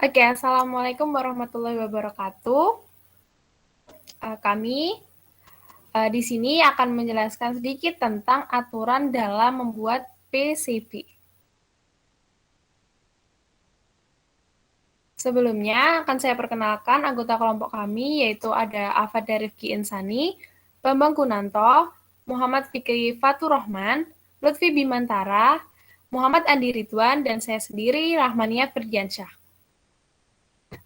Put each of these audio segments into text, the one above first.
Oke, Assalamualaikum warahmatullahi wabarakatuh. Kami di sini akan menjelaskan sedikit tentang aturan dalam membuat PCB. Sebelumnya akan saya perkenalkan anggota kelompok kami, yaitu ada Afada Rifki Insani, Bambang Kunanto, Muhammad Fikri Faturrahman, Lutfi Bimantara, Muhammad Andi Ridwan, dan saya sendiri, Rahmania Firdiansyah.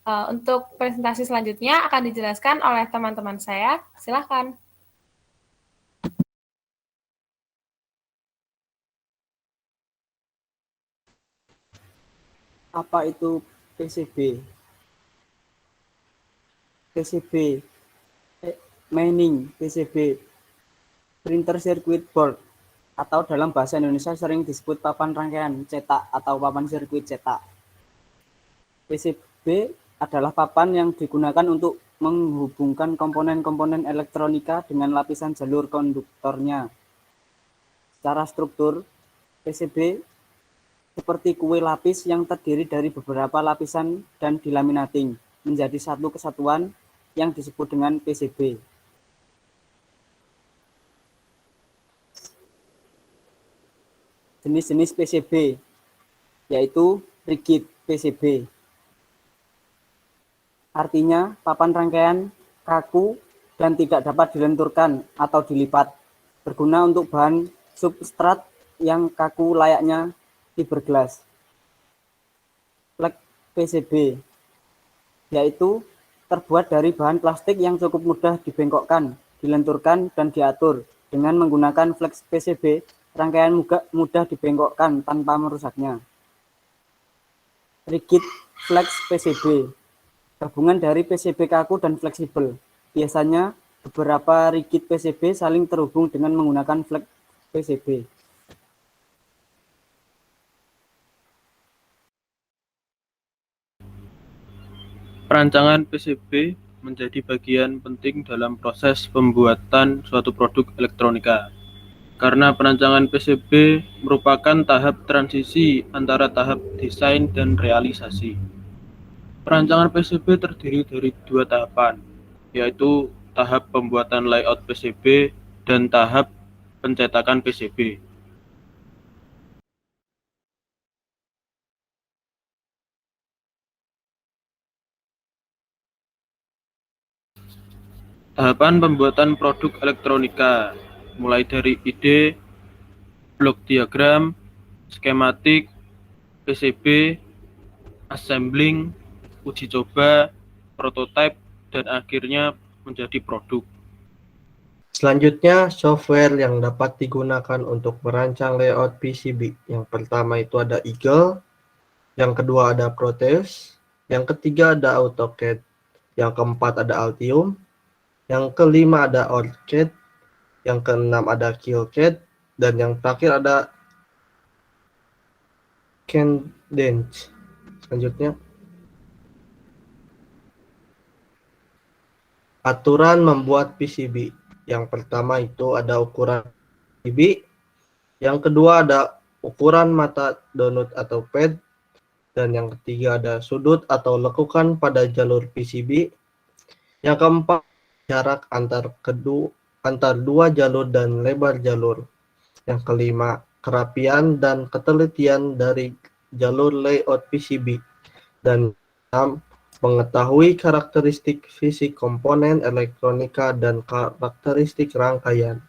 Untuk presentasi selanjutnya akan dijelaskan oleh teman-teman saya. Silakan. Apa itu PCB? PCB, mining, PCB, printer circuit board, atau dalam bahasa Indonesia sering disebut papan rangkaian cetak atau papan sirkuit cetak. PCB adalah papan yang digunakan untuk menghubungkan komponen-komponen elektronika dengan lapisan jalur konduktornya. Secara struktur, PCB seperti kue lapis yang terdiri dari beberapa lapisan dan dilaminating menjadi satu kesatuan yang disebut dengan PCB. Jenis-jenis PCB yaitu rigid PCB. Artinya papan rangkaian kaku dan tidak dapat dilenturkan atau dilipat, berguna untuk bahan substrat yang kaku layaknya fiberglass. Flex PCB yaitu terbuat dari bahan plastik yang cukup mudah dibengkokkan, dilenturkan, dan diatur. Dengan menggunakan flex PCB, rangkaian mudah dibengkokkan tanpa merusaknya. Rigid flex PCB, gabungan dari PCB kaku dan fleksibel. Biasanya beberapa rigid PCB saling terhubung dengan menggunakan flex PCB. Perancangan PCB menjadi bagian penting dalam proses pembuatan suatu produk elektronika. Karena perancangan PCB merupakan tahap transisi antara tahap desain dan realisasi. Perancangan PCB terdiri dari dua tahapan, yaitu tahap pembuatan layout PCB dan tahap pencetakan PCB. Tahapan pembuatan produk elektronika, mulai dari ide, blok diagram, skematik, PCB, assembling, uji coba, prototipe, dan akhirnya menjadi produk. Selanjutnya, software yang dapat digunakan untuk merancang layout PCB. Yang pertama itu ada Eagle, yang kedua ada Proteus, yang ketiga ada AutoCAD, yang keempat ada Altium, yang kelima ada OrCAD, yang keenam ada KillCAD, dan yang terakhir ada Cadence. Selanjutnya, aturan membuat PCB. Yang pertama itu ada ukuran PCB, yang kedua ada ukuran mata donut atau pad, dan yang ketiga ada sudut atau lekukan pada jalur PCB. Yang keempat, jarak antar dua jalur dan lebar jalur. Yang kelima, kerapian dan ketelitian dari jalur layout PCB. Dan enam, mengetahui karakteristik fisik komponen elektronika dan karakteristik rangkaian.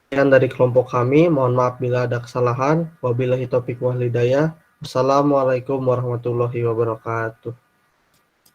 Sekian dari kelompok kami, mohon maaf bila ada kesalahan. Wabillahi taufiq wal hidayah. Wassalamualaikum warahmatullahi wabarakatuh.